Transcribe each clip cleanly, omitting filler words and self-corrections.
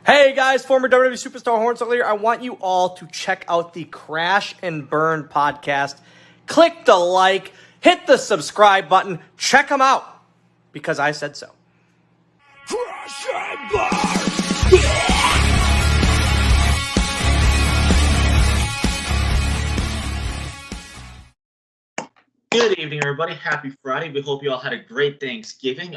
Hey guys, former WWE superstar Hornswoggle here. I want you all to check out the Crash and Burn podcast. Click the like, hit the subscribe button, check them out, because I said so. Crash and Burn! Good evening, everybody. Happy Friday. We hope you all had a great Thanksgiving.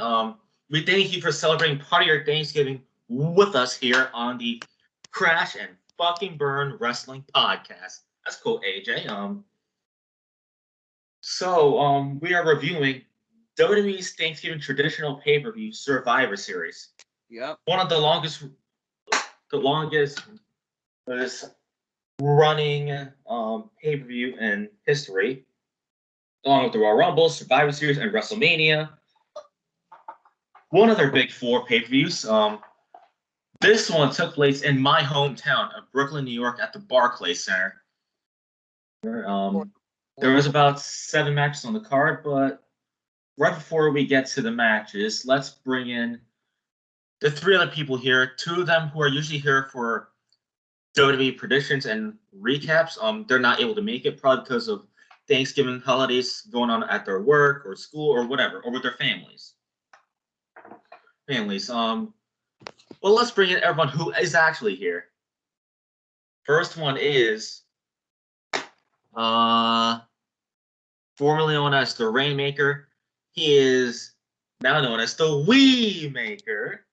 We thank you for celebrating part of your Thanksgiving with us here on the Crash and Fucking Burn Wrestling Podcast. That's cool, AJ. We are reviewing WWE's Thanksgiving traditional pay-per-view Survivor Series. Yep. One of the longest running pay-per-view in history, along with the Royal Rumble, Survivor Series, and WrestleMania. One of their big four pay-per-views. This one took place in my hometown of Brooklyn, New York, at the Barclays Center. There was about 7 matches on the card, but right before we get to the matches, let's bring in the 3 other people here. 2 of them who are usually here for WWE predictions and recaps. They're not able to make it, probably because of Thanksgiving holidays going on at their work or school or whatever, or with their families. Well, let's bring in everyone who is actually here. First one is formerly known as the Rainmaker. He is now known as the Wee Maker.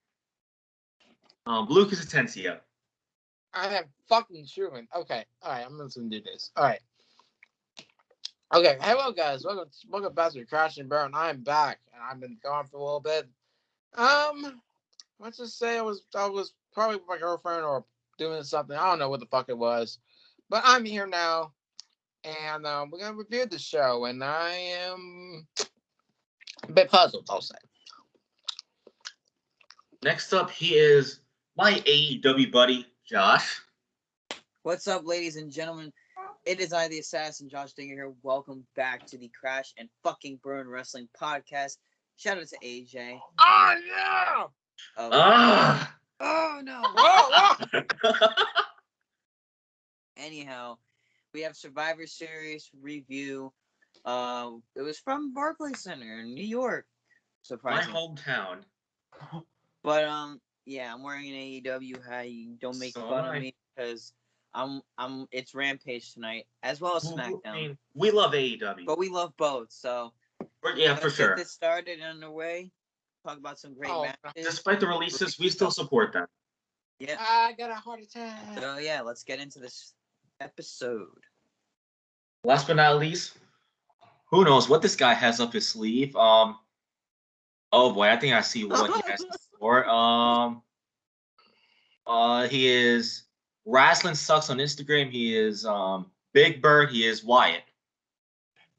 Lucas Atencio. I am fucking Truman. Okay, alright, I'm gonna do this. Alright. Okay, hello guys. Welcome back to Crash and Burn. I'm back, and I've been gone for a little bit. Let's just say I was probably with my girlfriend or doing something. I don't know what the fuck it was, but I'm here now, and we're gonna review the show, and I am a bit puzzled, I'll say. Next up, he is my AEW buddy, Josh. What's up, ladies and gentlemen? It is I, the Assassin, Josh Dinger here. Welcome back to the Crash and Fucking Burn Wrestling Podcast. Shout out to AJ. Oh no! Oh no! Oh, Anyhow, we have Survivor Series review. It was from Barclays Center in New York. My Surprising. hometown. But yeah, I'm wearing an AEW hat. You don't make fun of me because it's Rampage tonight as well as SmackDown. I mean, we love AEW, but we love both, so yeah, for sure. Get this started and underway. Talk about some great matches. Despite the releases, we still support them. Yeah. I got a heart attack. So yeah, let's get into this episode. Last but not least, who knows what this guy has up his sleeve? Oh boy, I think I see what he has in store. He is Wrestling Sucks on Instagram. He is Big Bird. He is Wyatt.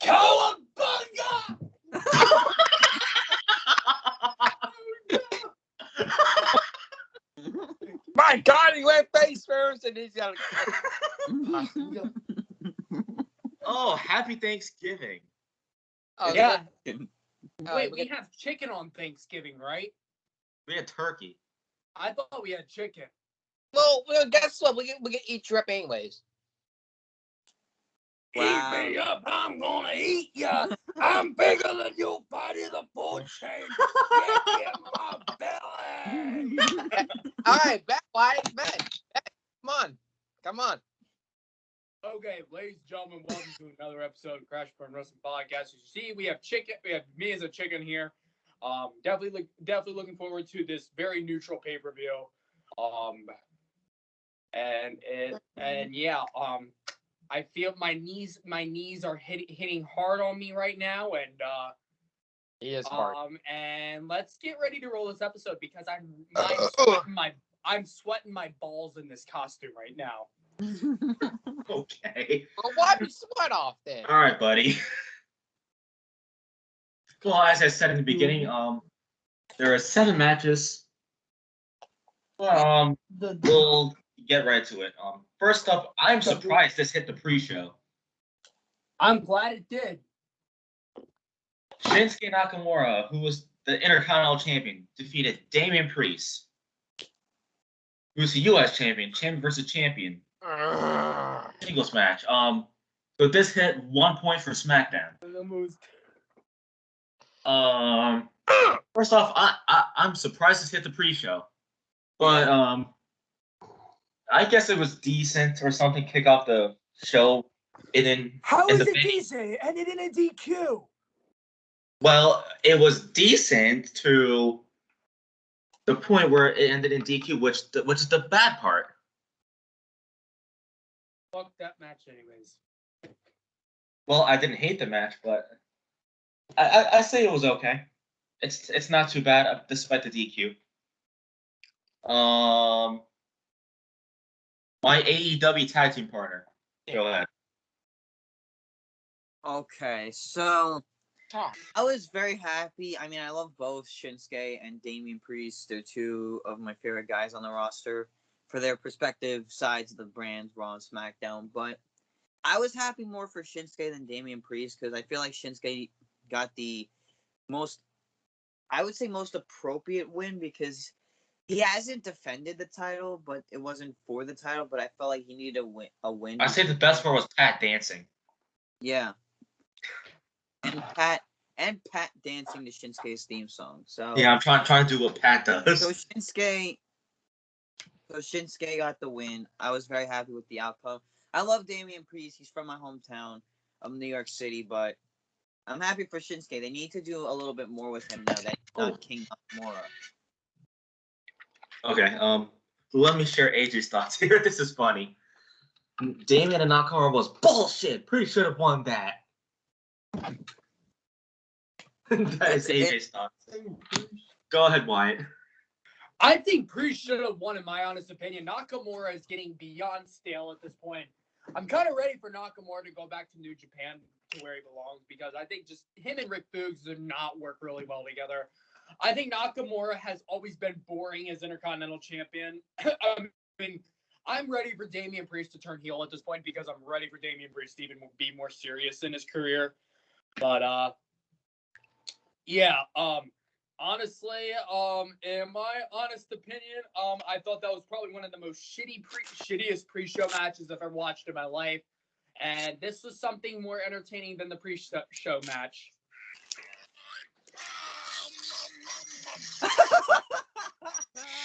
Cowabunga! My God, he went face first, and he's got. Oh, happy Thanksgiving! Oh, Yeah. Oh, Wait, we have chicken on Thanksgiving, right? We had turkey. I thought we had chicken. well, guess what? We get eat trip anyways. Wow. Eat me up, I'm gonna eat ya. I'm bigger than you, body the food chain. Get in my belly. All right, back, Wyatt, back. Come on. Okay, ladies and gentlemen, welcome to another episode of Crash Burn Wrestling Podcast. As you see, we have chicken. We have me as a chicken here. Definitely looking forward to this very neutral pay-per-view. I feel my knees are hitting hard on me right now, and He is hard. and let's get ready to roll this episode because I'm sweating my balls in this costume right now. Okay. Well, wipe your sweat off then. All right, buddy. Well, as I said in the beginning, there are 7 matches. We'll get right to it. First up, I'm surprised this hit the pre-show. I'm glad it did. Shinsuke Nakamura, who was the Intercontinental Champion, defeated Damian Priest. who's the U.S. champion, champion versus champion, singles match. So this hit 1 point for SmackDown. First off, I'm surprised this hit the pre-show, but I guess it was decent or something. Kick off the show, and then How in is the it decent? It ended in a DQ. well, it was decent to the point where it ended in DQ, which is the bad part. Fuck that match, anyways. Well, I didn't hate the match, but I say it was okay. It's not too bad despite the DQ. My AEW tag team partner. Go ahead. Okay, so I was very happy. I mean, I love both Shinsuke and Damian Priest. They're two of my favorite guys on the roster for their respective sides of the brands, Raw and SmackDown. But I was happy more for Shinsuke than Damian Priest because I feel like Shinsuke got the most, I would say, most appropriate win because he hasn't defended the title, but it wasn't for the title. But I felt like he needed a win. I say the best part was Pat dancing. Yeah. And Pat dancing to Shinsuke's theme song. So yeah, I'm trying to do what Pat does. So Shinsuke got the win. I was very happy with the outcome. I love Damian Priest. He's from my hometown of New York City, but I'm happy for Shinsuke. They need to do a little bit more with him now that he's not King Nakamura. Okay, let me share AJ's thoughts here. This is funny. Damian and Nakamura was bullshit. Priest should have won that. That is AJ's thoughts. Go ahead, Wyatt. I think Priest should have won, in my honest opinion. Nakamura is getting beyond stale at this point. I'm kind of ready for Nakamura to go back to New Japan to where he belongs because I think just him and Rick Boogs do not work really well together. I think Nakamura has always been boring as Intercontinental Champion. I mean, I'm ready for Damian Priest to turn heel at this point because I'm ready for Damian Priest to even be more serious in his career. But, yeah, honestly, in my honest opinion, I thought that was probably one of the most shittiest pre-show matches I've ever watched in my life. And this was something more entertaining than the pre-show match.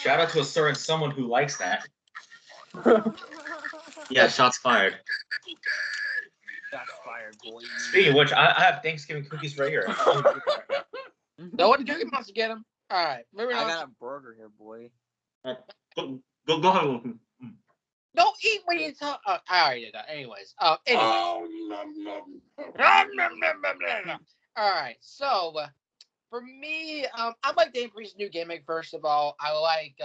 Shout out to a certain someone who likes that. Yeah, shots fired. Shots fired, boy. Speaking of which, I have Thanksgiving cookies right here. No one wants to get him. All right, I got a burger here, boy. Go ahead. Don't eat when you talk. I already did that. Anyways. Oh, All right. So, for me, I like Damian Priest's new gimmick. First of all, I like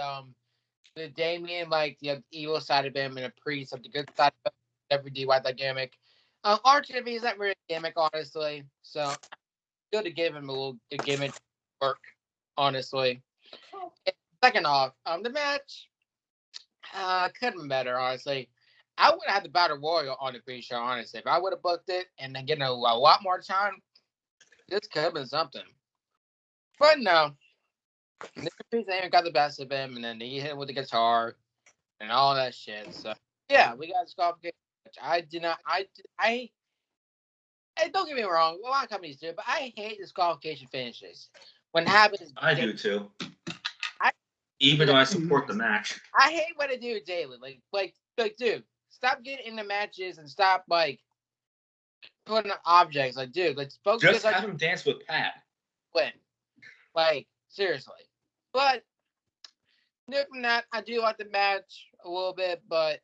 the Damian, like the evil side of him, and the Priest of the good side of him. Every DY that gimmick. RTV is not really a gimmick, honestly. So, good to give him a little gimmick work, honestly. And second off, the match could have been better, honestly. I would have had the Battle Royal on the pre-show, honestly. If I would have booked it and then getting a lot more time, this could have been something. But no. Priest ain't got the best of him, and then he hit him with the guitar and all that shit. So, yeah, we got disqualification. I don't get me wrong, a lot of companies do, but I hate disqualification finishes. When it happens, I do too. Even though I support the match. I hate when I do it daily. Like, dude, stop getting into matches and stop putting objects. Like, dude, let's focus. Just have him dance with Pat. Win. Like, seriously. But other than that, I do like the match a little bit, but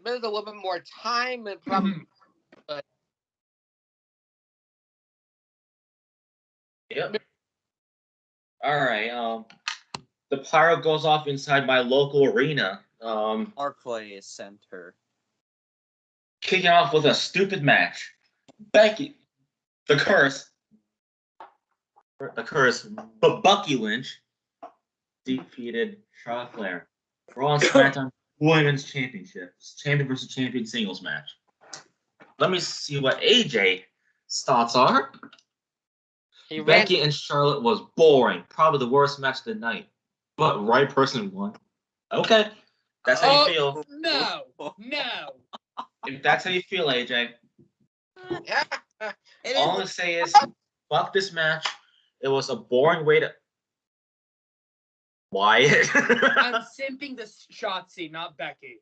there's a little bit more time and probably. But yep. All right. The pyro goes off inside my local arena. Barclays Center. Kicking off with a stupid match. Becky, the curse, but Bucky Lynch defeated Charlotte Flair. Raw and SmackDown Women's Championships, champion versus champion singles match. Let me see what AJ's thoughts are. Becky and Charlotte was boring, probably the worst match of the night. But right person won. Okay, that's how you feel. No. If that's how you feel, AJ, Yeah. It all I'm is. gonna say is, fuck this match. It was a boring way to. Wyatt. I'm simping the Shotzi, not Becky.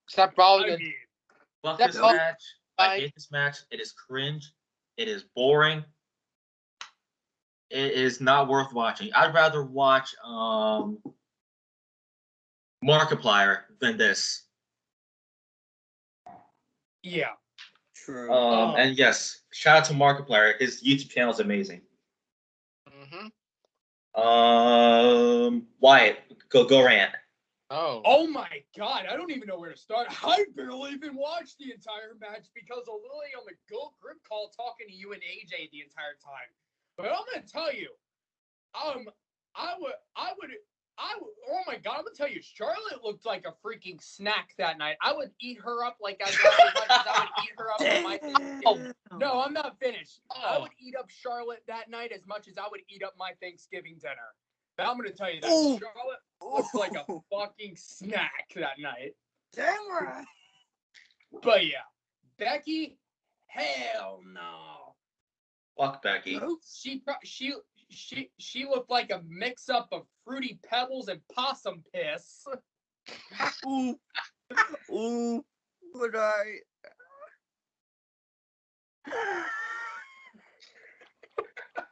Stop probably I gonna mean, Fuck That's this all- match. I hate this match. It is cringe. It is boring. It is not worth watching. I'd rather watch Markiplier than this. yeah. True. And yes, shout out to Markiplier. His YouTube channel is amazing. Mhm. Wyatt, go rant. Oh my God, I don't even know where to start. I barely even watched the entire match because I was literally on the group call talking to you and AJ the entire time. But I'm gonna tell you, I would, oh my God, I'm gonna tell you, Charlotte looked like a freaking snack that night. I would eat her up like as much as I would eat her up on my Thanksgiving. No, I'm not finished. I would eat up Charlotte that night as much as I would eat up my Thanksgiving dinner. But I'm gonna tell you that Ooh. Charlotte looked like a fucking snack that night. Damn right. But yeah, Becky, hell no. Fuck Becky. She looked like a mix up of Fruity Pebbles and possum piss. Ooh. Ooh. But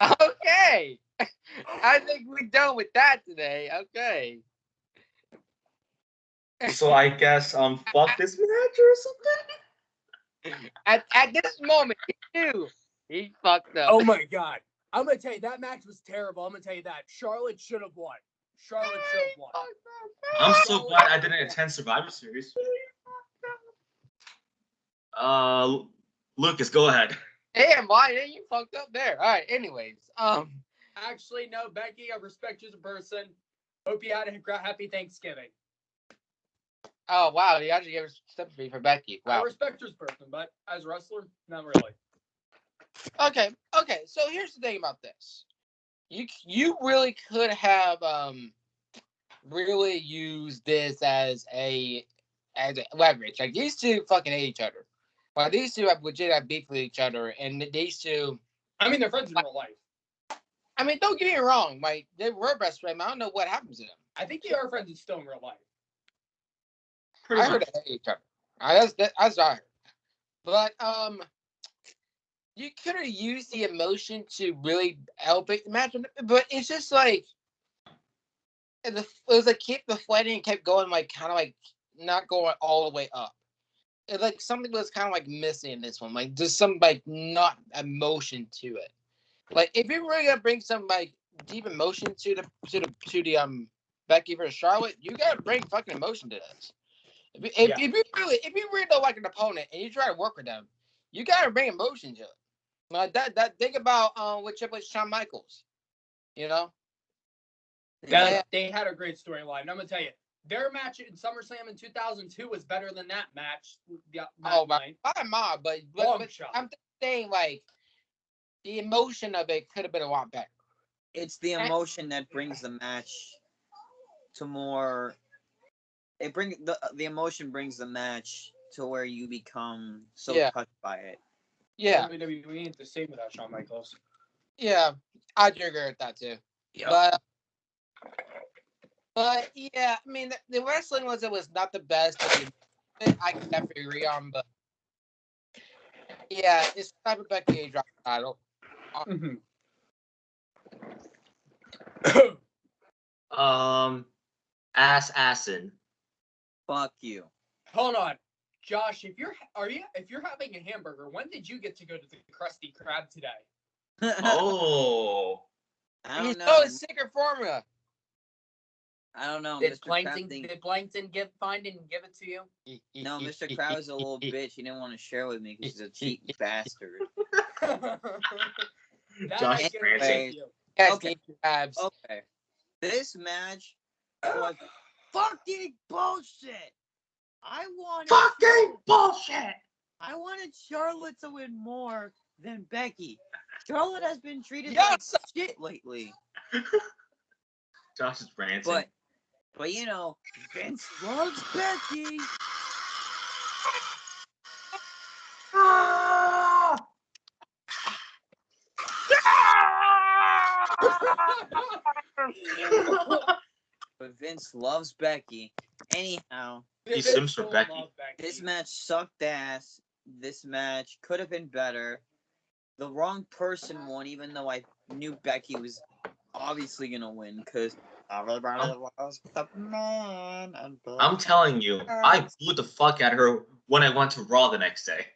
Okay. I think we're done with that today. Okay. So I guess fuck this match or something. At this moment, he knew he fucked up. Oh my God. I'm gonna tell you that match was terrible. I'm gonna tell you that Charlotte should have won. Charlotte should have won. I'm so glad I didn't attend Survivor Series. Lucas, go ahead. Damn, why didn't you fucked up there? All right. Anyways, Actually, no, Becky, I respect you as a person. Hope you had a happy Thanksgiving. Oh wow, you actually gave us sympathy for Becky. I Wow. respect you as a person, but as a wrestler, not really. Okay. So here's the thing about this. You really could have really used this as a leverage. Like these two fucking hate each other. Well, these two have legit have beef with each other, and these two. I mean, they're friends in real life. I mean, don't get me wrong. Like they were best friends. I don't know what happens to them. I think they are friends still in real life. I heard they hate each other. That's what I heard. But you could have used the emotion to really elevate the match, but it's just like it was like keep the fighting kept going like kind of like not going all the way up. It like something was kind of like missing in this one, like just some like not emotion to it. Like if you're really gonna bring some like deep emotion to the Becky versus Charlotte, you gotta bring fucking emotion to this. If you really don't like an opponent and you try to work with them, you gotta bring emotion to it. Like that think about with Triple H, Shawn Michaels, you know. They had a great storyline. I'm gonna tell you, their match in SummerSlam in 2002 was better than that match. By but I'm saying like the emotion of it could have been a lot better. It's the emotion that brings the match to more. It brings the emotion brings the match to where you become so touched by it. Yeah, WWE ain't the same without Shawn Michaels. Yeah, I agree with that too. Yep. But yeah, I mean the wrestling was not the best. I can definitely agree on, but yeah, it's time for Becky to drop the title. Assassin. Fuck you. Hold on, Josh. If you're having a hamburger, when did you get to go to the Krusty Krab today? Oh. I don't know. Oh, it's secret formula. I don't know. Did Plankton find it and give it to you? No, Mr. Krab is a little bitch. He didn't want to share with me because he's a cheap bastard. Josh Anyways, Okay. This match was fucking bullshit. I wanted bullshit. I wanted Charlotte to win more than Becky. Charlotte has been treated Yes! like shit lately. Josh is ranting. But you know, Vince loves Becky. But Vince loves Becky. Anyhow, He sims for Becky. this match sucked ass. This match could have been better. The wrong person won, even though I knew Becky was obviously gonna win, because everybody was the man. I'm telling you, I booed the fuck out of her when I went to Raw the next day.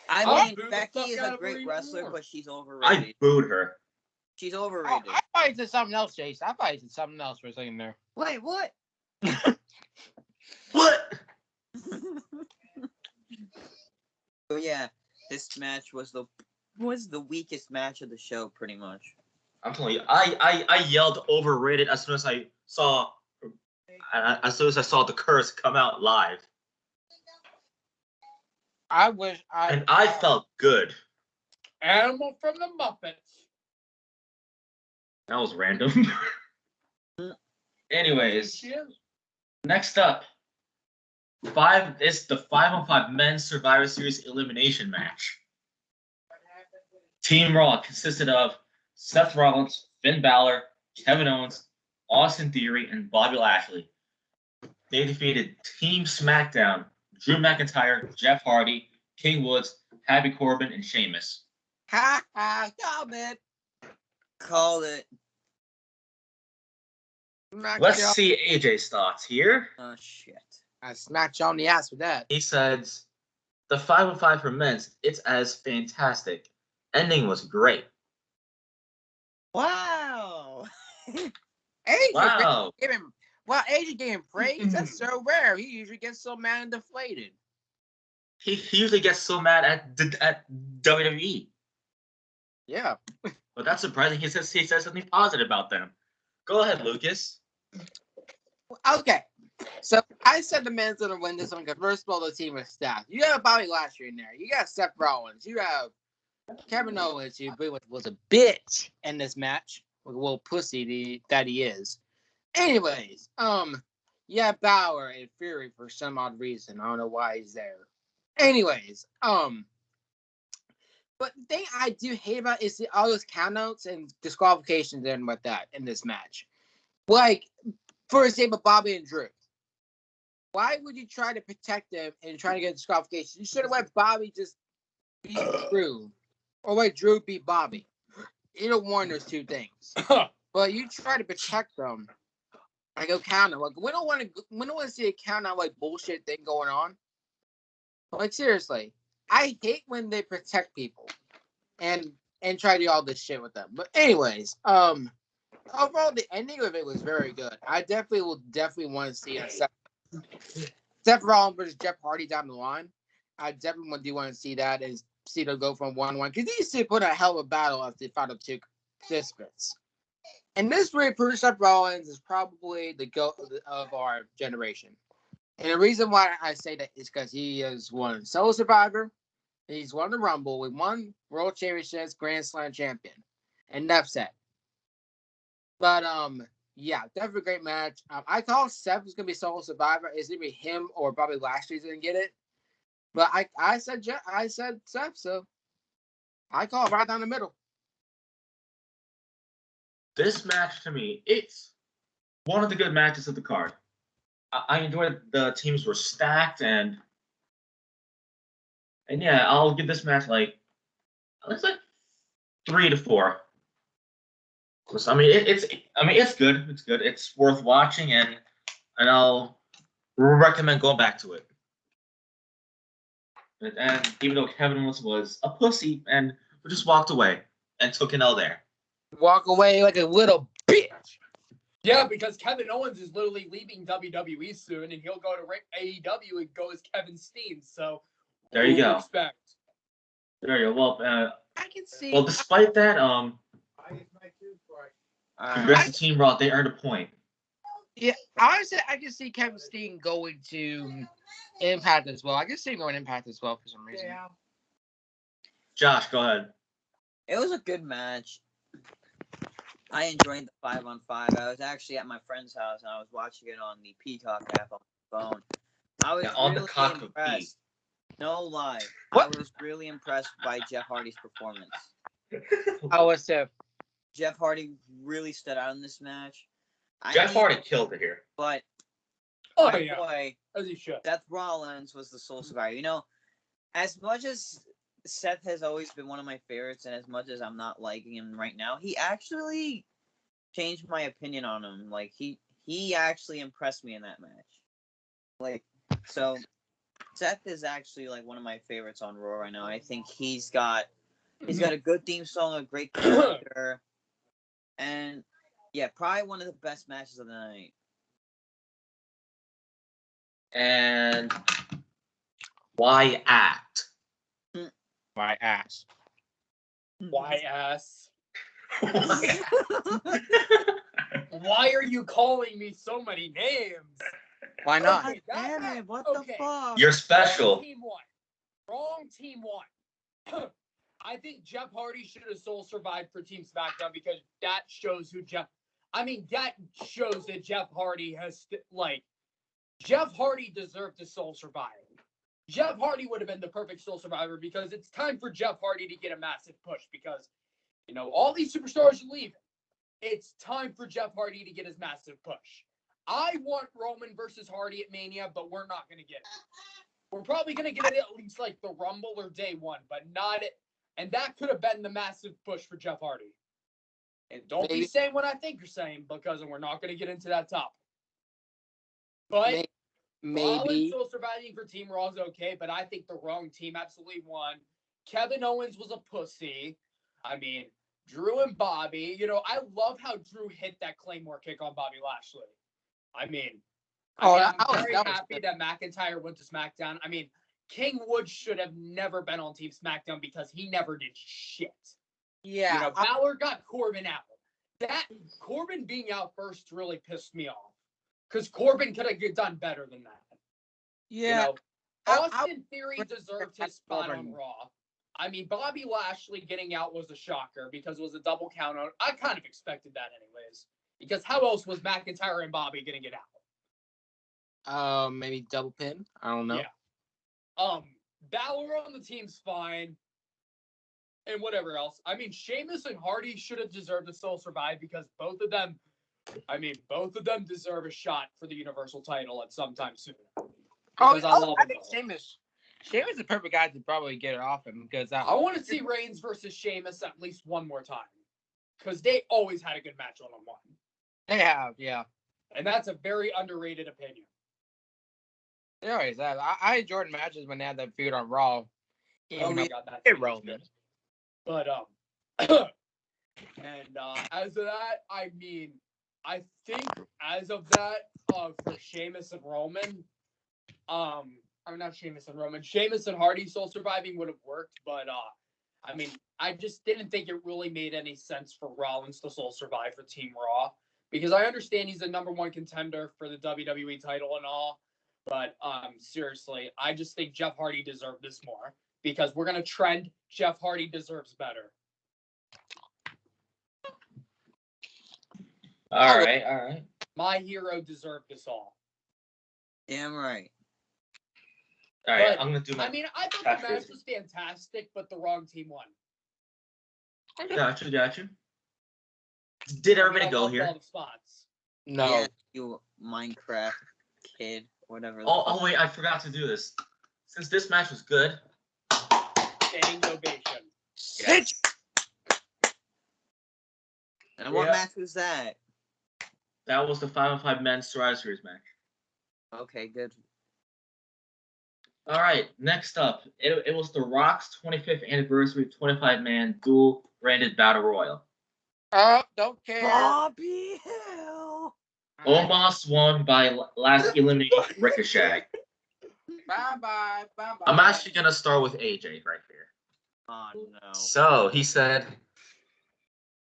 I I'll mean, boo the Becky fuck is out a of her great even wrestler, more. but she's I overrated. booed her. She's Oh, overrated. I thought you said something else, Chase. I thought you said something else for a second there. Wait, what? What? So yeah, this match was the weakest match of the show, pretty much. I'm telling you, I yelled overrated as soon as I saw the curse come out live, I wish and I felt good. Animal from the Muppets. That was random. Anyways, She is. next up, the 5-on-5 men's Survivor Series elimination match. Team Raw consisted of Seth Rollins, Finn Balor, Kevin Owens, Austin Theory, and Bobby Lashley. They defeated Team SmackDown, Drew McIntyre, Jeff Hardy, King Woods, Happy Corbin, and Sheamus. Ha ha, called it. Called it. Let's see AJ's thoughts here. Oh shit. I smacked you on the ass with that. He says, the 5-on-5 for men's, it's as fantastic. Ending was great. Wow. AJ Wow. gave him, well, AJ gave him praise. That's so rare. He usually gets so mad and deflated. He usually gets so mad at WWE. Yeah. But that's surprising. He says something positive about them. Go ahead, Lucas. Okay. So I said the men's gonna win this one because first of all, the team is stacked. You have Bobby Lashley in there. You got Seth Rollins. You have Kevin Owens, who was a bitch in this match with a little pussy that he is. Anyways, yeah, Balor and Fury for some odd reason. I don't know why he's there. Anyways, but the thing I do hate about is all those countouts and disqualifications and with that in this match. Like, for example, Bobby and Drew. Why would you try to protect them and try to get disqualification? You should have let Bobby just beat Drew, or let Drew beat Bobby. Either one, there's two things. But you try to protect them. I go counter. Like we don't want to see a count out like bullshit thing going on. Like seriously, I hate when they protect people and try to do all this shit with them. But anyways, overall the ending of it was very good. I definitely want to see a Seth Rollins versus Jeff Hardy down the line. I definitely do want to see that and see them go from 1-1 because these two put a hell of a battle after they fought up two participants. And this really proves Seth Rollins is probably the GOAT of our generation. And the reason why I say that is because he has won Solo Survivor, he's won the Rumble, we won World Championships, Grand Slam champion, and enough said. But yeah, definitely a great match. I call Seth is gonna be Solo Survivor. It's gonna be him or Bobby Lashley's gonna get it. But I said Seth, so I call it right down the middle. This match to me, it's one of the good matches of the card. I enjoyed the teams were stacked and yeah, I'll give this match it's like 3 to 4. I mean it's good. It's good. It's worth watching and I'll recommend going back to it. And even though Kevin Owens was a pussy and just walked away and took an L there. Walk away like a little bitch. Yeah, because Kevin Owens is literally leaving WWE soon, and he'll go to AEW and go as Kevin Steen. So There you go. Respect. There you go. Well, I can see. well, despite that, the rest of Team Raw, they earned a point. Yeah, honestly, I can see Kevin Steen going to Impact as well. I can see him going to Impact as well for some reason. Josh, go ahead. It was a good match. I enjoyed the 5-on-5. I was actually at my friend's house and I was watching it on the Peacock app on my phone. I was on the really cock of impressed. No lie. What? I was really impressed by Jeff Hardy's performance. I was Jeff Hardy really stood out in this match. Jeff Hardy killed it here. But Oh my yeah, boy, as he should. Seth Rollins was the sole survivor. You know, as much as Seth has always been one of my favorites, and as much as I'm not liking him right now, he actually changed my opinion on him. Like he actually impressed me in that match. Like, so Seth is actually like one of my favorites on Raw right now. I think he's got a good theme song, a great character, and yeah, probably one of the best matches of the night. And why act? my ass. Why ass? Why are you calling me so many names? Why not? Okay, that Damn match- it! What okay. the fuck? You're special. Wrong team won. I think Jeff Hardy should have sole survived for Team SmackDown because that shows who Jeff. I mean, that shows that Jeff Hardy has Jeff Hardy deserved to sole survive. Jeff Hardy would have been the perfect sole survivor because it's time for Jeff Hardy to get a massive push because, you know, all these superstars are leaving. It's time for Jeff Hardy to get his massive push. I want Roman versus Hardy at Mania, but we're not going to get it. We're probably going to get it at least like the Rumble or Day One, but not it. And that could have been the massive push for Jeff Hardy. And don't be saying what I think you're saying because we're not going to get into that topic. But Maybe. Rollins surviving for Team Raw is okay, but I think the wrong team absolutely won. Kevin Owens was a pussy. I mean, Drew and Bobby. You know, I love how Drew hit that Claymore kick on Bobby Lashley. I mean, I'm very happy that McIntyre went to SmackDown. I mean, King Woods should have never been on Team SmackDown because he never did shit. Yeah. You know, Balor got Corbin out. That Corbin being out first really pissed me off. Because Corbin could have done better than that. Yeah. You know, Austin Theory deserved his spot on Raw. I mean, Bobby Lashley getting out was a shocker because it was a double count out. I kind of expected that anyways. Because how else was McIntyre and Bobby going to get out? Maybe double pin. I don't know. Yeah. Balor on the team's fine. And whatever else. I mean, Sheamus and Hardy should have deserved to still survive because both of them deserve a shot for the Universal title at some time soon. Because I think Sheamus is the perfect guy to probably get it off him because I want to see Reigns versus Sheamus at least one more time. Because they always had a good match one-on-one. They have, yeah. And that's a very underrated opinion. They always have. I enjoyed matches when they had that feud on Raw. Oh my God, that's irrelevant. But and as of that, I mean, I think as of that, for Sheamus and Roman, I'm not Sheamus and Roman, Sheamus and Hardy soul surviving would have worked, but I mean, I just didn't think it really made any sense for Rollins to soul survive for Team Raw because I understand he's the #1 contender for the WWE title and all, but seriously, I just think Jeff Hardy deserved this more because we're gonna trend Jeff Hardy deserves better. All right. My hero deserved this all. Damn right. All right, But, I'm gonna do my. I mean, I thought the match was fantastic, but the wrong team won. Got you. Did everybody I go loved here? all the spots. No. Yeah, you Minecraft kid, whatever. Oh wait, I forgot to do this. Since this match was good. Standing ovation. Yes. And what match was that? That was the 5-on-5 men's Survivor Series match. Okay, good. All right, next up, it was The Rock's 25th anniversary 25-man dual-branded battle royal. Oh, don't care. Bobby Hill. Omos won by last elimination Ricochet. Bye. I'm actually gonna start with AJ right here. Oh no. So he said,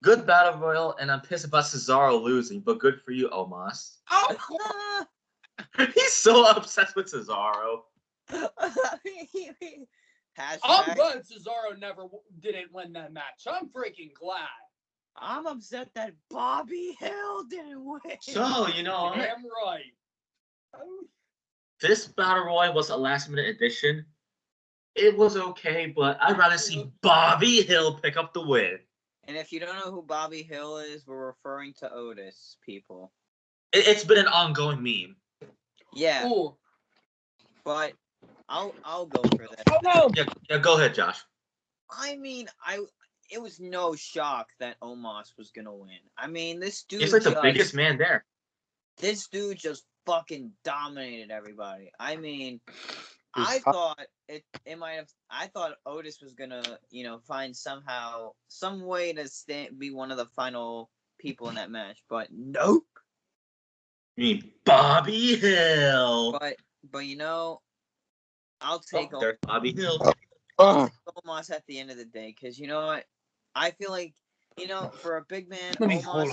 "Good battle royal, and I'm pissed about Cesaro losing, but good for you, Omos." Oh, He's so obsessed with Cesaro. I'm glad Cesaro didn't win that match. I'm freaking glad. I'm upset that Bobby Hill didn't win. So, you know, Damn right. this Battle Royal was a last-minute addition. It was okay, but I'd rather see Bobby Hill pick up the win. And if you don't know who Bobby Hill is, we're referring to Otis, people. It's been an ongoing meme. Yeah. Ooh. But I'll go for that. Oh no! Yeah, go ahead, Josh. I mean, it was no shock that Omos was gonna win. I mean, this dude He's like the biggest man there. This dude just fucking dominated everybody. I mean, I thought I thought Otis was gonna, find some way to be one of the final people in that match, but nope. I mean, Bobby Hill. But I'll take there's Bobby Hill. Omos at the end of the day, because you know what? I feel like, for a big man, Omos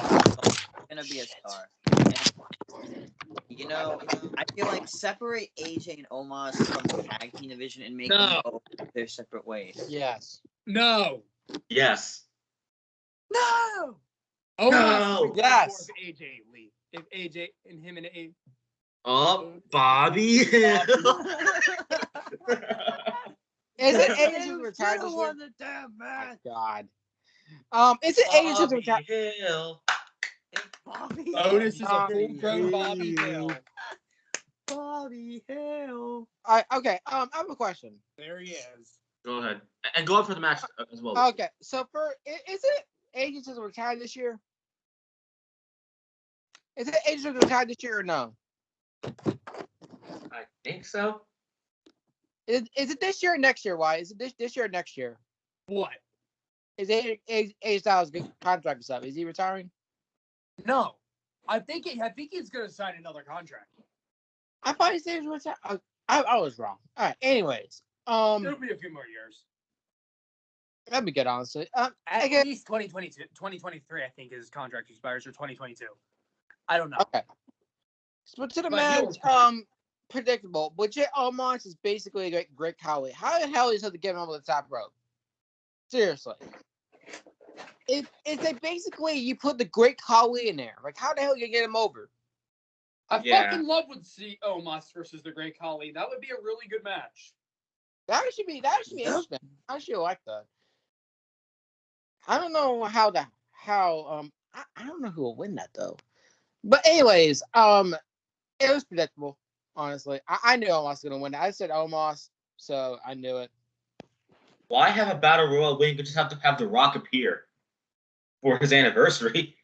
is gonna be a star. And, I feel like separate AJ and Omos from the tag team division and make them go their separate ways. Yes. No. Yes. No. Omos. Yes. If AJ leave. If AJ and him and AJ. Oh, Bobby Hill. Is it AJ retired this year? The damn match. God. Is it AJ retired? Hill. Bobby Otis is a Bobby full-grown Bobby Hill. Bobby Hill. Okay. I have a question. There he is. Go ahead. And go on for the match as well. Okay. So is it AJ just retired this year? Is it AJ retired this year or no? I think so. Is it this year or next year? Why is it this year or next year? What? Is AJ Styles' contract is up? Is he retiring? No. I think he's gonna sign another contract. I thought he said he was retired. I was wrong. All right. Anyways, It'll be a few more years. let me get honestly. At least 2022, 2023, I think his contract expires, or 2022. I don't know. Okay. So to the match, predictable. But Jay Omos is basically a great Khali. How the hell is he to get him over the top rope? Seriously. It's like basically you put the great Khali in there. Like, how the hell you get him over? I fucking love to see Omos versus the Great Khali. That would be a really good match. That should be interesting. I should like that. I don't know I don't know who will win that though. But anyways, it was predictable, honestly. I knew Omos was gonna win. I said Omos, so I knew it. Why have a battle royal win? You just have to have The Rock appear for his anniversary.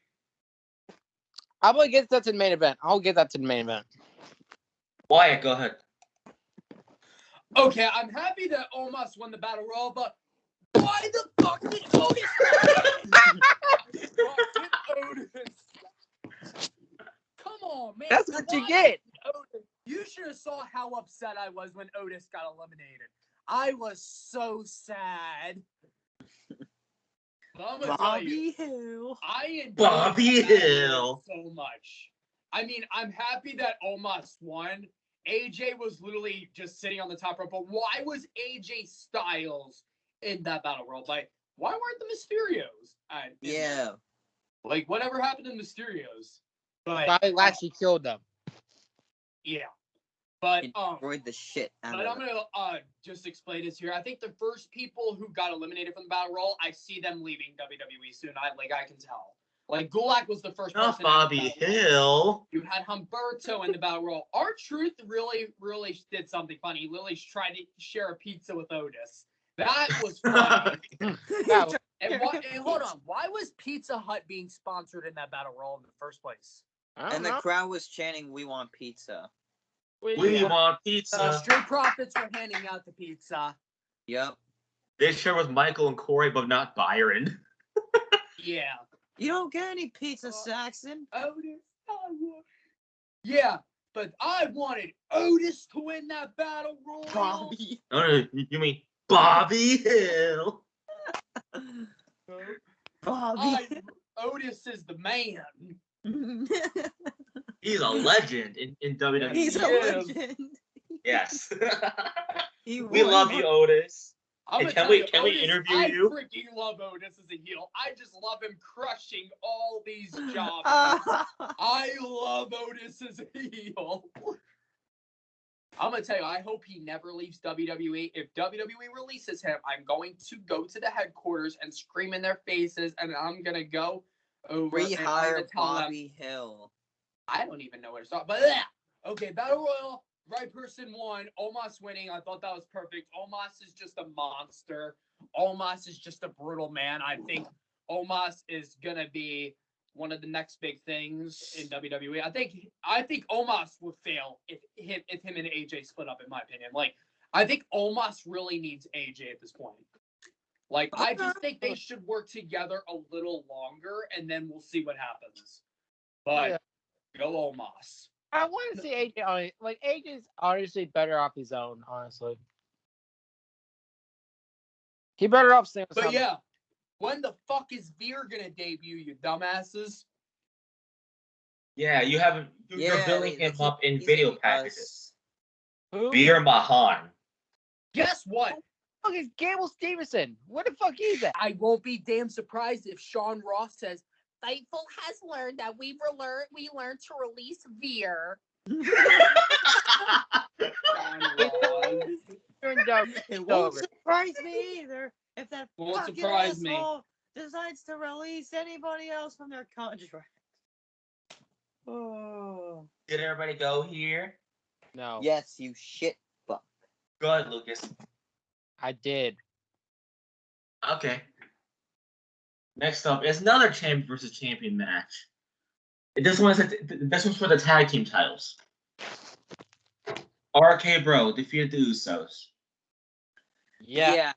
I'm gonna get that to the main event. I'll get that to the main event. Wyatt, go ahead. Okay, I'm happy that Omos won the battle royal, but why the fuck did Otis? Come on, man. That's what you get. Otis? You should have saw how upset I was when Otis got eliminated. I was so sad. Bobby Hill. I enjoyed Bobby Hill so much. I mean, I'm happy that Omos won. AJ was literally just sitting on the top rope, but why was AJ Styles in that battle royal? Like, why weren't the Mysterios? Yeah. Like, whatever happened to Mysterios? But I actually killed them. yeah. But destroyed the shit out but of I'm gonna just explain this here. I think the first people who got eliminated from the battle royal, I see them leaving WWE soon. I can tell. Like, Gulak was the first person. Not Bobby Hill. You had Humberto in the battle royal. R-Truth really did something funny. He literally tried to share a pizza with Otis. That was funny. And hold on. Why was Pizza Hut being sponsored in that battle royal in the first place? And the crowd was chanting, "We want pizza." We want pizza. Street Profits were handing out the pizza. Yep. They share with Michael and Corey, but not Byron. Yeah. You don't get any pizza, Saxon. Otis. Yeah, but I wanted Otis to win that battle royal. Bobby. No, you mean Bobby Hill? Bobby. Otis is the man. He's a legend in WWE. He's a legend. Yes. We love you, Otis. I'm Hey, gonna can we Otis, interview I you? freaking love Otis as a heel. I just love him crushing all these jobs. I love Otis as a heel. I'm gonna tell you, I hope he never leaves WWE. If WWE releases him, I'm going to go to the headquarters and scream in their faces, and I'm gonna go over and I'm Rehire gonna tell them, Bobby Hill. I don't even know where to start. But yeah. Okay, Battle Royal, right person won. Omos winning. I thought that was perfect. Omos is just a monster. Omos is just a brutal man. I think Omos is gonna be one of the next big things in WWE. I think Omos would fail if him and AJ split up, in my opinion. Like, I think Omos really needs AJ at this point. Like, I just think they should work together a little longer, and then we'll see what happens. But go Omos. I want to see AJ on it. Like, AJ's honestly better off his own, honestly. He better off staying with But something. yeah, when the fuck is Veer gonna debut, you dumbasses? Yeah, you're building him up in video packages. Who? Veer Mahan. Guess what? Fuck is Gable Stevenson? What the fuck is that? I won't be damn surprised if Sean Ross says, Fightful has learned that we learned to release Veer. It won't surprise me either if that Won't fucking surprise me. asshole decides to release anybody else from their contract. Oh. Did everybody go here? No. Yes, you shit fuck. Go ahead, Lucas. I did. Okay. Next up is another champion versus champion match. This one's for the tag team titles. RK Bro defeated the Usos. Yeah.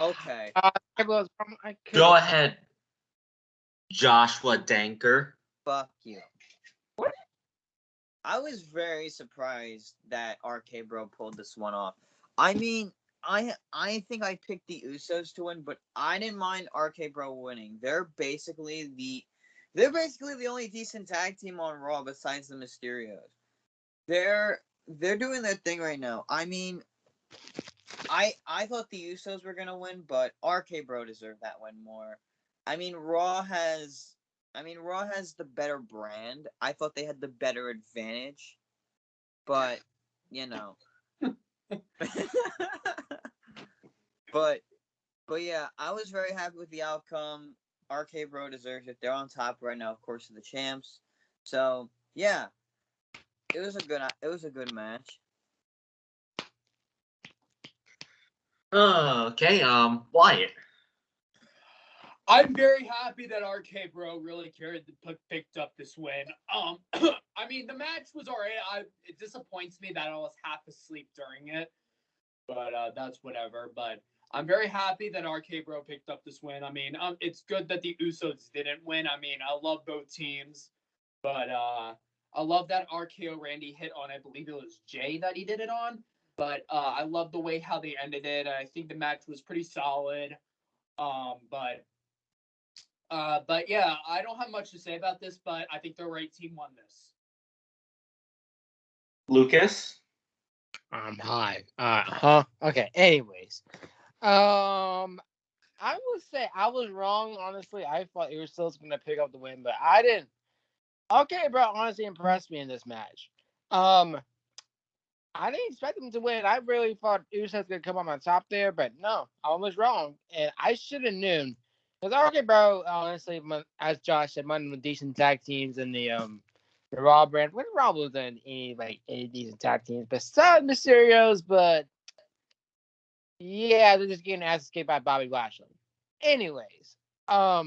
Okay. Go ahead, Joshua Danker. Fuck you. What? I was very surprised that RK Bro pulled this one off. I mean, I think I picked the Usos to win, but I didn't mind RK Bro winning. They're basically the only decent tag team on Raw besides the Mysterios. They're doing their thing right now. I mean, I thought the Usos were gonna win, but RK Bro deserved that win more. I mean, Raw has the better brand. I thought they had the better advantage, but you know. but yeah, I was very happy with the outcome. RK Bro deserves it. They're on top right now, of course, of the champs. So yeah, it was a good match. Okay, Wyatt. I'm very happy that RK Bro really picked up this win. I mean, the match was alright. It disappoints me that I was half asleep during it, but that's whatever. But I'm very happy that RK Bro picked up this win. I mean, it's good that the Usos didn't win. I mean, I love both teams, but I love that RKO Randy hit on, I believe it was Jay that he did it on. But I love the way how they ended it. I think the match was pretty solid. But yeah, I don't have much to say about this, but I think the right team won this. Lucas. Hi. Okay. Anyways, I would say I was wrong. Honestly, I thought Usos gonna pick up the win, but I didn't. Okay, Bro honestly impressed me in this match. I didn't expect them to win. I really thought Usos gonna come on top there, but no, I was wrong, and I should have known. Because RK Bro, honestly, as Josh said, one of the decent tag teams in the Raw brand. When Raw wasn't any decent tag teams, besides Mysterios, but yeah, they're just getting ass escaped by Bobby Lashley. Anyways, but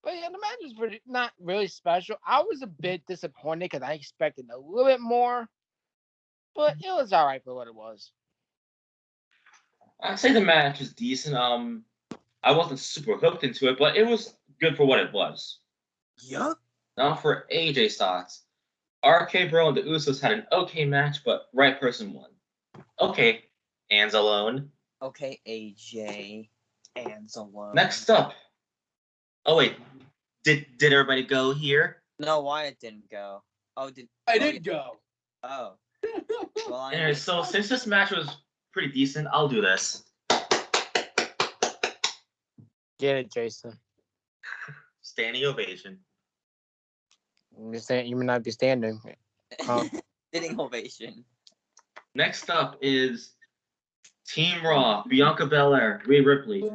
yeah, the match was not really special. I was a bit disappointed because I expected a little bit more. But it was all right for what it was. I'd say the match is decent. I wasn't super hooked into it, but it was good for what it was. Yup. Now for AJ thoughts. RK Bro and the Usos had an okay match, but right person won. Okay, Anzalone. Okay, AJ. Anzalone. Next up. Oh wait, did everybody go here? No, Wyatt didn't go. Oh, I did go. Oh. Well, Anyway, so since this match was pretty decent. I'll do this. Get it, Jason. Standing ovation. You may not be standing. Sitting ovation. Next up is Team Raw, Bianca Belair, Rhea Ripley,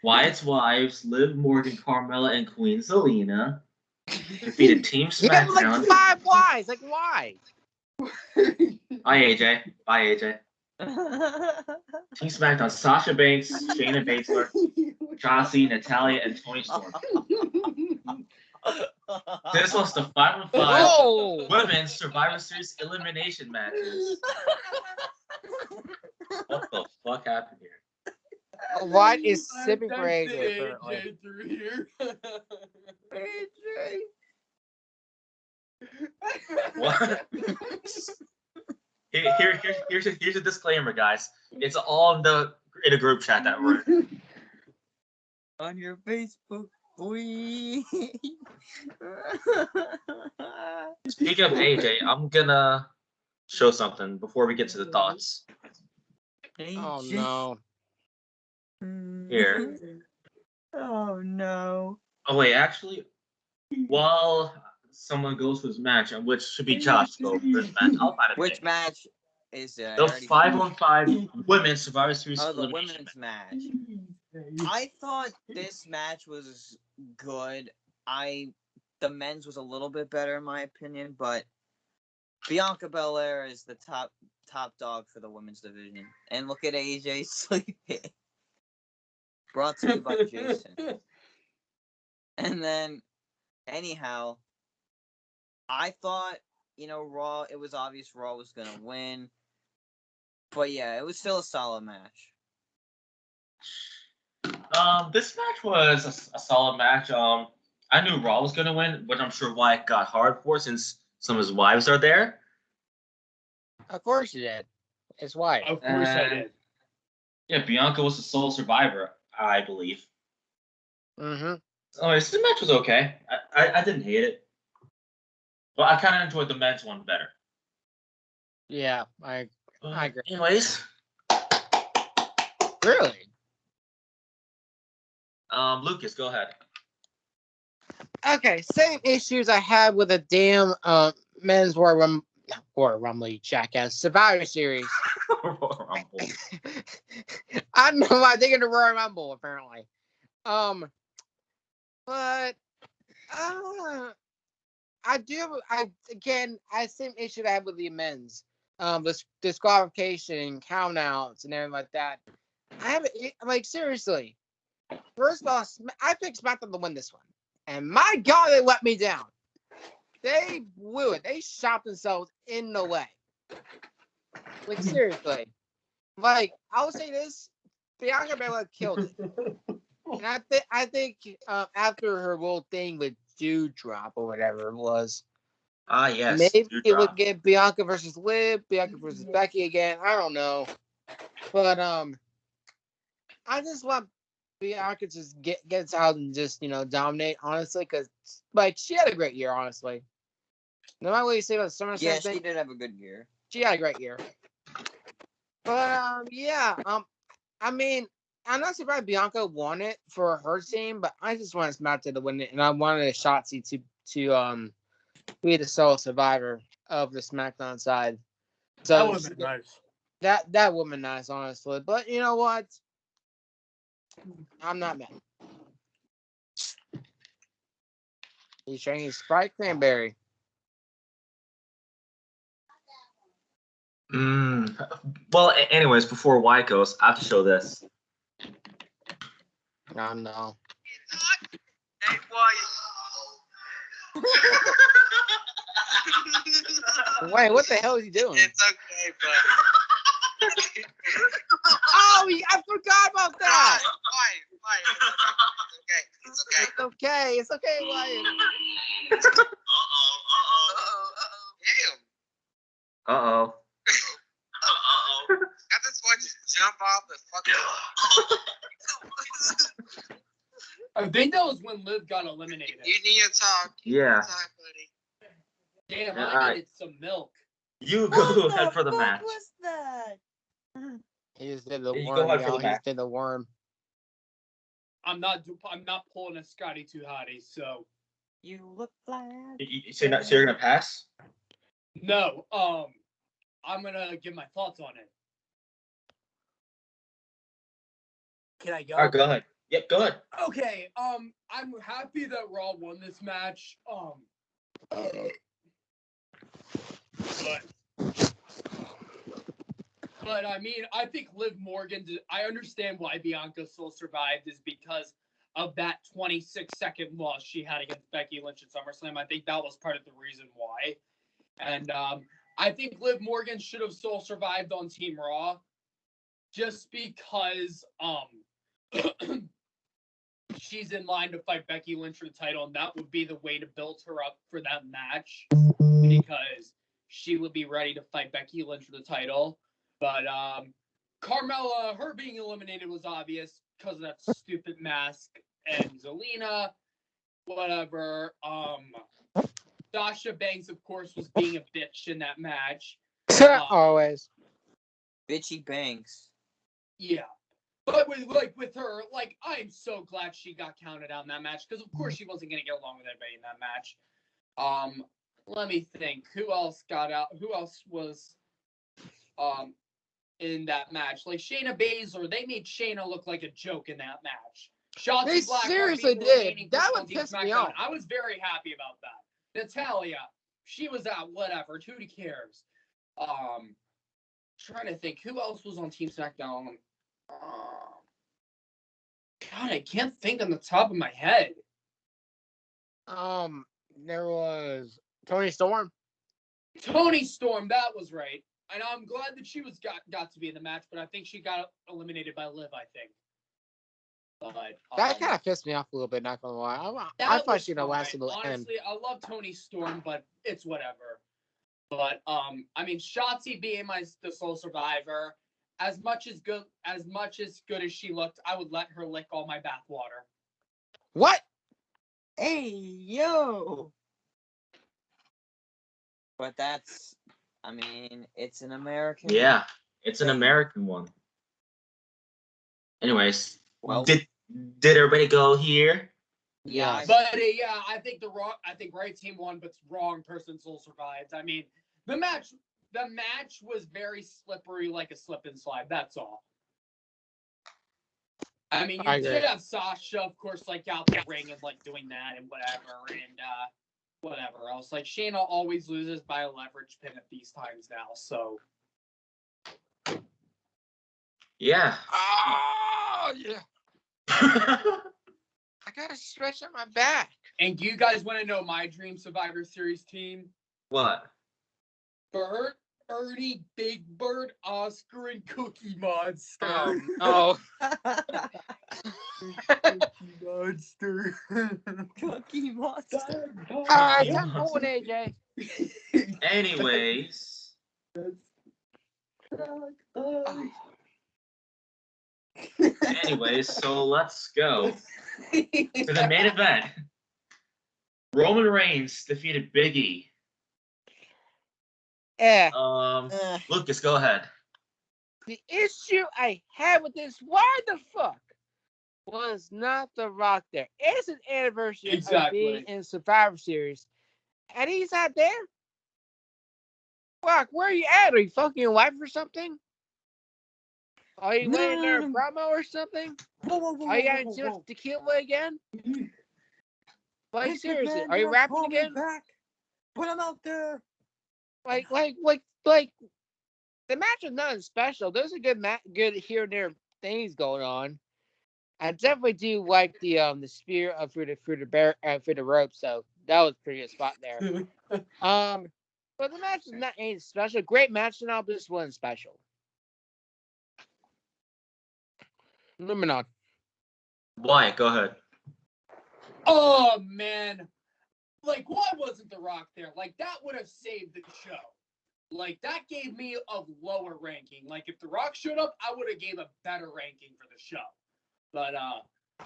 Wyatt's wives, Liv Morgan, Carmella, and Queen Zelina defeated Team You got SmackDown. like 5 whys. Like, why? Bye, AJ. Bye, AJ. Team SmackDown, Sasha Banks, Shayna Baszler, Shotzi, Natalya, and Toni Storm. This was the 5-on-5 Oh! Women's Survivor Series elimination matches. What the fuck happened here? What is sipping for AJ? Apparently. AJ through here. AJ. What? Here's a disclaimer, guys. It's all in a group chat that we're in. On your Facebook, boy. Speaking of AJ, I'm gonna show something before we get to the thoughts. Oh no. Here. Oh no. Oh wait, actually, while someone goes for this match, which should be Josh go for this match, I'll find it. Which match is it? The 5-on-5 Women's Survivor Series Oh, the elimination women's match. I thought this match was good. The men's was a little bit better in my opinion, but Bianca Belair is the top dog for the women's division. And look at AJ sleeping. Brought to you by Jason. And then, anyhow, I thought, Raw, it was obvious Raw was going to win. But yeah, it was still a solid match. This match was a solid match. I knew Raw was gonna win, but I'm sure Wyatt got hard for since some of his wives are there. Of course you did. It's Wyatt. Of course I did. Yeah, Bianca was the sole survivor, I believe. Mm-hmm. Oh, this match was okay. I didn't hate it, but I kind of enjoyed the men's one better. Yeah, I agree. Anyways, Really? Lucas, go ahead. Okay, same issues I had with the damn men's Royal Rumble, you jackass, Survivor Series. Rumble. I don't know why I'm thinking of Royal Rumble, apparently. But I same issue I had with the men's. This disqualification, countouts, and everything like that. Seriously. First of all, I picked SmackDown to win this one. And my God, they let me down. They blew it. They shot themselves in the way. Like, seriously. Like, I'll say this. Bianca Belair killed it. And I think after her little thing with Dewdrop or whatever it was, Yes. maybe it Dewdrop. would get Bianca versus Liv, Bianca versus Becky again. I don't know. But I just want Bianca just gets out and just, dominate, honestly, because, she had a great year, honestly. No matter what you say about the SummerSlam Yeah, thing, she did have a good year. she had a great year. But, I mean, I'm not surprised Bianca won it for her team, but I just wanted SmackDown to win it, and I wanted Shotzi to be the sole survivor of the SmackDown side. So That would have been nice. That would have been nice, honestly. But you know what? I'm not mad. He's drinking Sprite Cranberry. Well, anyways, before Wyatt goes, I have to show this. Oh, no. Hey, Wyatt. Wait, what the hell is he doing? It's okay, buddy. Oh, I forgot about that. Wyatt. It's okay. It's okay. It's okay, Wyatt. Damn. Uh-oh. I just want you to jump off the fucking. I think that was when Liv got eliminated. You need to talk. Yeah. Talk, buddy. Damn, Yeah, I alright. needed some milk. You go ahead for the match. What was that? He just did the You go worm, ahead for y'all. the He match. just did the worm. I'm not pulling a Scotty too hottie, so You look like. So you're gonna pass? no. I'm gonna give my thoughts on it. Can I go? All right, go ahead. Yep, go ahead. Okay. I'm happy that Raw won this match. But I mean, I think Liv Morgan. I understand why Bianca still survived is because of that 26-second loss she had against Becky Lynch at SummerSlam. I think that was part of the reason why. And I think Liv Morgan should have still survived on Team Raw, just because she's in line to fight Becky Lynch for the title, and that would be the way to build her up for that match, because she would be ready to fight Becky Lynch for the title. But Carmella, her being eliminated was obvious because of that stupid mask, and Zelina, whatever. Sasha Banks, of course, was being a bitch in that match. Always. Bitchy Banks. Yeah. But with her, I'm so glad she got counted out in that match, because of course she wasn't gonna get along with anybody in that match. Let me think. Who else got out? Who else was in that match? Like Shayna Baszler, they made Shayna look like a joke in that match. Shotzi They Blackheart seriously being the did. remaining That person would on Team piss me SmackDown. off. I was very happy about that. Natalia, she was out. Whatever. Who cares? Trying to think who else was on Team SmackDown. God, I can't think on the top of my head. There was Tony Storm. Tony Storm, that was right. And I'm glad that she got to be in the match, but I think she got eliminated by Liv, I think. But That kind of pissed me off a little bit, not gonna lie. I thought she'd have lasted the end. Honestly, I love Tony Storm, but it's whatever. But I mean, Shotzi being the sole survivor, as much as good as she looked, I would let her lick all my bathwater. What? Hey, yo! But that's, I mean, it's an American. Yeah, it's an American one. Anyways, Well, did everybody go here? Yes. But yeah, I think right team won, but wrong person still survived. I mean, the match was very slippery, like a slip and slide. That's all. I mean, you did have Sasha, of course, out the ring and doing that and whatever, and whatever else. Shayna always loses by a leverage pin at these times now, so. Yeah. Oh yeah. I gotta stretch out my back. And do you guys want to know my dream Survivor Series team? What? Bert, Ernie, Big Bird, Oscar, and Cookie Monster. Oh. Cookie Monster. Cookie Monster. All right, I'm going, AJ. Anyways. So let's go to the main event. Roman Reigns defeated Big E. Lucas, go ahead. The issue I had with this, why the fuck was not The Rock there? It's an anniversary of being in Survivor Series, and he's not there? Rock, where are you at? Are you fucking your wife or something? Are you waiting there a promo or something? Are you having too much tequila again? Like, seriously, are you rapping again? Put him out there. Like, the match was nothing special. There's a good here and there things going on. I definitely do like the spear for the rope, so that was a pretty good spot there. But the match is not anything special. Great match and all, but this wasn't special. Moving on. Wyatt, go ahead. Oh man. Why wasn't The Rock there? That would have saved the show. That gave me a lower ranking. If The Rock showed up, I would have gave a better ranking for the show. But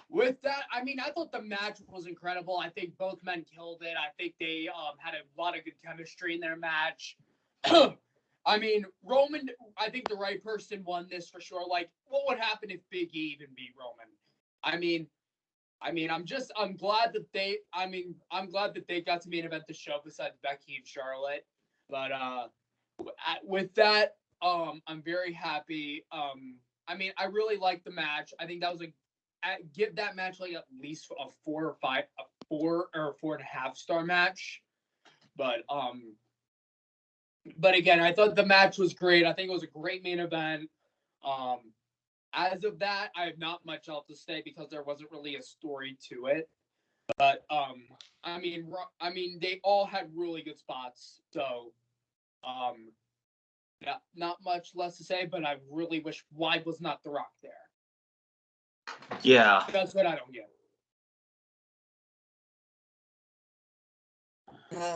with that, I mean, I thought the match was incredible. I think both men killed it. I think they had a lot of good chemistry in their match. I mean, Roman, I think the right person won this for sure. Like, what would happen if Big E even beat Roman? I'm glad that I'm glad that they got to main event the show besides Becky and Charlotte. But with that, I'm very happy. I really like the match. I think that was give that match like at least a 4 or 4.5 star match. But again, I thought the match was great. I think it was a great main event. As of that, I have not much else to say because there wasn't really a story to it. But they all had really good spots. So, yeah, not much less to say. But I really wish why was not The Rock there. Yeah. That's what I don't get.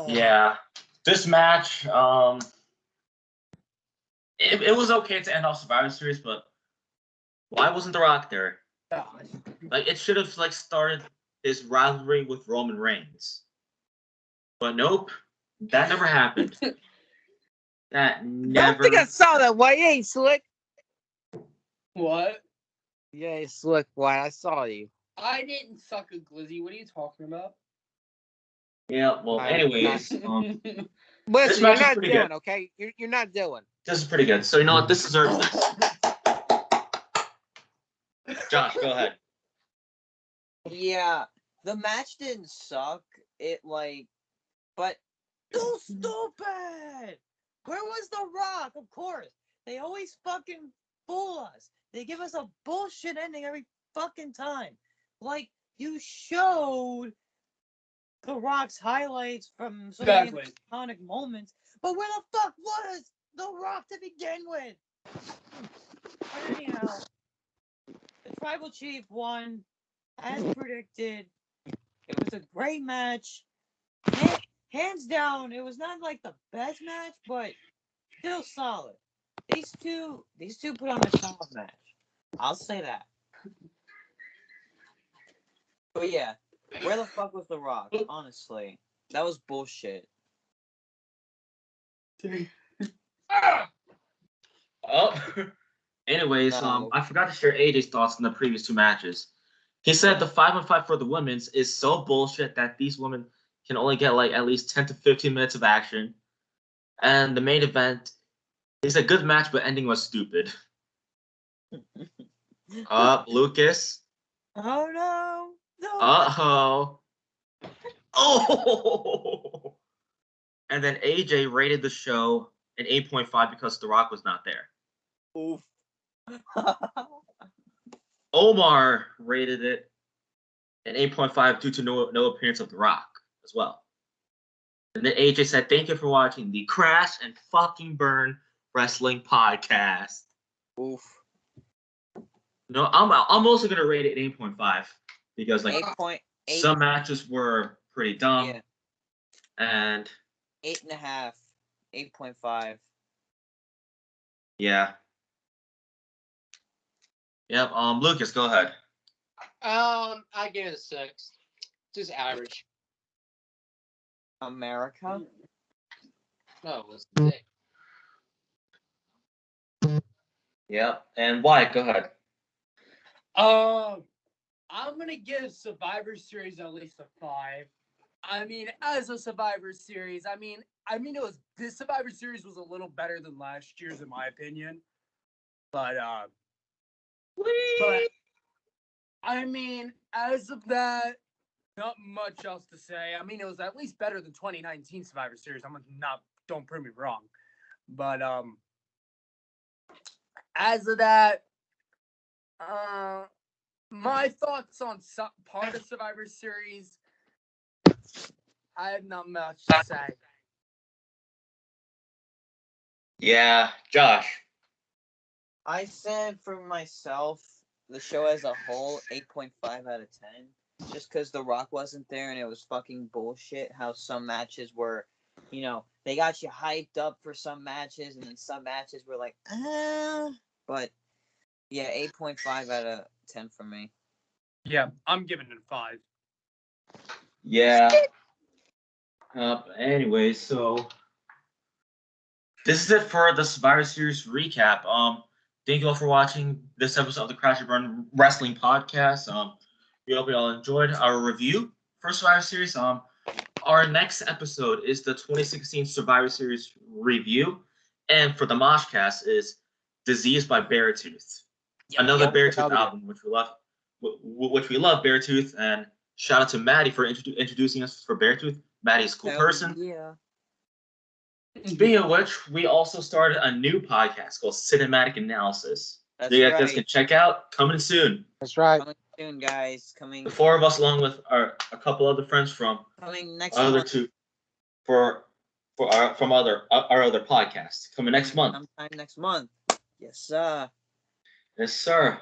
Yeah. This match, it was okay to end off Survivor Series, but why wasn't The Rock there? Like, it should have started his rivalry with Roman Reigns. But nope, that never happened. That I never. don't think I saw that. Why you ain't slick? What? Yeah, slick. Why I saw you. I didn't suck a glizzy. What are you talking about? Yeah. Well, anyways, listen, match you're is not pretty doing good. okay. You're not doing. This is pretty good. So you know what? This deserves this. Josh, go ahead. Yeah, the match didn't suck. But too stupid. Where was The Rock? Of course, they always fucking fool us. They give us a bullshit ending every fucking time. Like, you showed The Rock's highlights from so many iconic moments, but where the fuck was The Rock to begin with? But anyhow, the Tribal Chief won, as predicted. It was a great match. Hands down, it was not like the best match, but still solid. These two put on a solid match. I'll say that. But yeah, where the fuck was The Rock? Honestly, that was bullshit. Oh. Anyways, No. I forgot to share AJ's thoughts on the previous two matches. He said the 5-on-5 for the women's is so bullshit that these women can only get at least 10 to 15 minutes of action. And the main event is a good match, but ending was stupid. Lucas. Oh no. No. Uh-oh. Oh! And then AJ rated the show an 8.5 because The Rock was not there. Oof. Omar rated it an 8.5 due to no appearance of The Rock as well. And then AJ said, "Thank you for watching the Crash and Fucking Burn Wrestling Podcast." Oof. No, I'm also gonna rate it 8.5 because 8.8. some matches were pretty dumb. Yeah. And 8.5. 8.5. Yeah. Yep. Lucas, go ahead. I give it a 6. Just average. America. Oh, it was 6. Yep. And Wyatt, go ahead. I'm gonna give Survivor Series at least a 5. I mean, as a Survivor Series, this Survivor Series was a little better than last year's, in my opinion. But I mean, as of that, not much else to say. I mean, it was at least better than 2019 Survivor Series. Don't prove me wrong. But as of that, my thoughts on some part of Survivor Series, I have not much to say. Yeah, Josh. I said for myself, the show as a whole, 8.5 out of 10. Just because The Rock wasn't there and it was fucking bullshit how some matches were, they got you hyped up for some matches and then some matches were like, But, yeah, 8.5 out of 10 for me. Yeah, I'm giving it a 5. Yeah. Anyways, so This is it for the Survivor Series recap. Thank you all for watching this episode of the Crash and Burn Wrestling Podcast. We hope you all enjoyed our review for Survivor Series. Our next episode is the 2016 Survivor Series review, and for the Moshcast is "Disease" by Beartooth. Another Beartooth album, which we love, Beartooth. And shout out to Maddie for introducing us for Beartooth. Maddie's a cool person. Yeah. Speaking of which, we also started a new podcast called Cinematic Analysis. That's that you right. guys can check out. Coming soon. That's right. Coming soon, guys. Coming. The four of us, along with a couple other friends from Coming next other month. two, from our other podcasts. Coming next month. Sometime next month. Yes, sir. Yes, sir.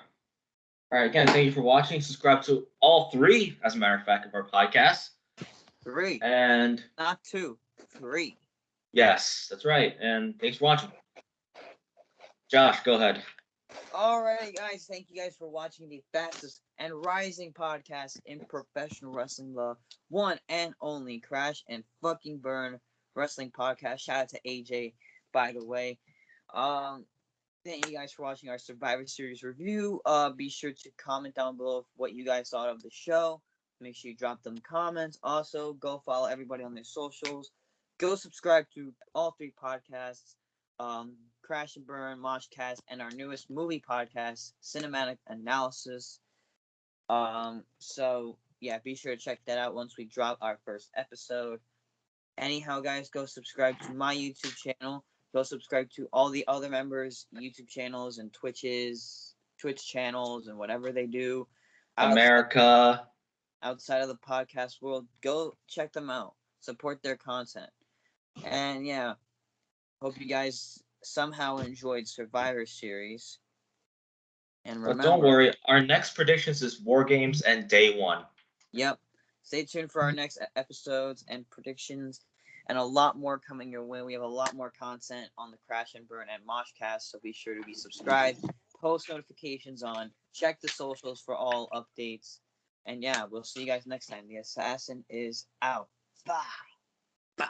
All right. Again, thank you for watching. Subscribe to all three, as a matter of fact, of our podcasts. 3. And Not 2. 3. yes, that's right. And thanks for watching. Josh, go ahead. Alright, guys. Thank you guys for watching the fastest and rising podcast in professional wrestling, the one and only Crash and fucking Burn Wrestling Podcast. Shout out to AJ, by the way. Thank you guys for watching our Survivor Series review. Be sure to comment down below what you guys thought of the show. Make sure you drop them comments. Also, go follow everybody on their socials. Go subscribe to all 3 podcasts. Crash and Burn, Moshcast, and our newest movie podcast, Cinematic Analysis. So yeah, be sure to check that out once we drop our first episode. Anyhow, guys, go subscribe to my YouTube channel. Go subscribe to all the other members' YouTube channels and Twitch channels and whatever they do. America. Outside of the podcast world, go check them out. Support their content. And yeah, hope you guys somehow enjoyed Survivor Series. And remember, But don't worry, our next predictions is War Games and Day 1. Yep. Stay tuned for our next episodes and predictions, and a lot more coming your way. We have a lot more content on the Crash and Burn and Moshcast, so be sure to be subscribed, post notifications on, check the socials for all updates. And yeah, we'll see you guys next time. The assassin is out. Bye. Bye.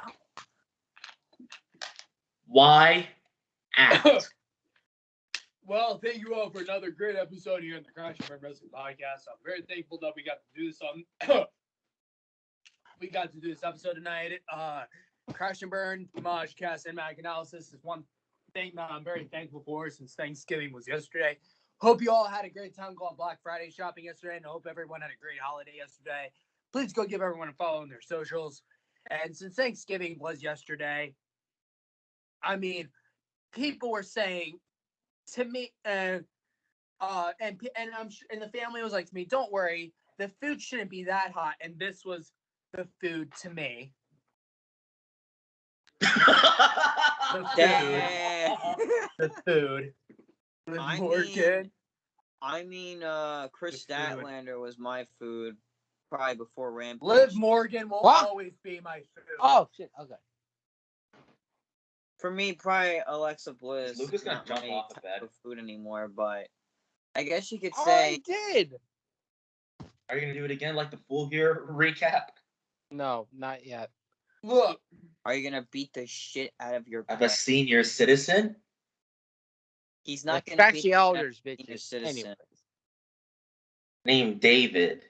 Why? Out. Well, thank you all for another great episode here on the Crash and Burn Wrestling Podcast. I'm very thankful that we got to do this we got to do this episode tonight. Crash and Burn, Moshcast, and Mag Analysis is one thing that I'm very thankful for since Thanksgiving was yesterday. Hope you all had a great time going Black Friday shopping yesterday, and I hope everyone had a great holiday yesterday. Please go give everyone a follow on their socials. And since Thanksgiving was yesterday, I mean, people were saying to me, and the family was like to me, "Don't worry, the food shouldn't be that hot." And this was the food to me. The food. Chris Statlander was my food probably before Rampage. Liv Morgan will always be my food. Oh shit! Okay. For me, probably Alexa Bliss. Lucas gonna not jump my off the type bed. of food anymore, but I guess you could I say did. Are you going to do it again like the Full Gear recap? No, not yet. Look, are you gonna beat the shit out of your Of a pet? senior citizen? He's not gonna Back beat to the elders, senior bitches. citizen. Anyways. Named David.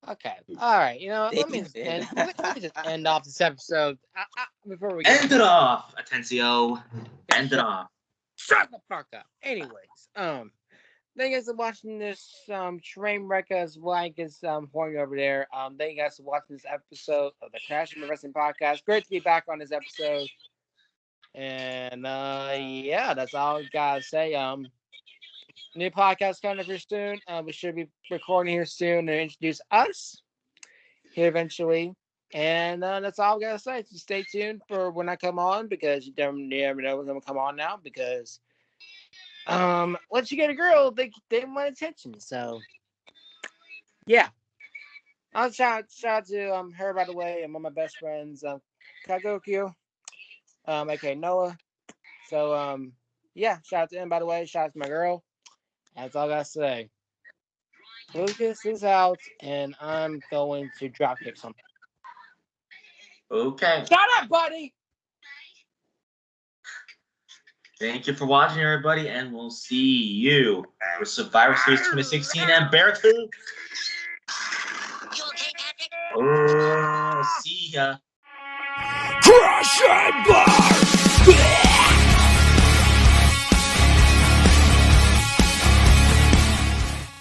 Okay. All right. You know, let me just end off this episode before we End it off, Atencio. End it off. Shut the fuck up. Anyways, thank you guys for watching this train wreck as Mike is pouring over there. Thank you guys for watching this episode of the Crash and Wrestling Podcast. Great to be back on this episode. And yeah, that's all I gotta say. New podcast coming up here soon. We should be recording here soon to introduce us here eventually. And that's all I gotta say. So stay tuned for when I come on, because you never know when I'm gonna come on now, because once you get a girl, they want attention. So yeah. I'll shout out to her, by the way, and one of my best friends, Kagokyo, aka Noah. So yeah, shout out to him, by the way. Shout out to my girl. That's all I gotta say. Lucas is out, and I'm going to drop kick something. Okay. Shut up, buddy! Thank you for watching, everybody, and we'll see you for Survivor Series 2016 and Barracuda. You okay, Patrick? Oh, see ya. Crash and burn!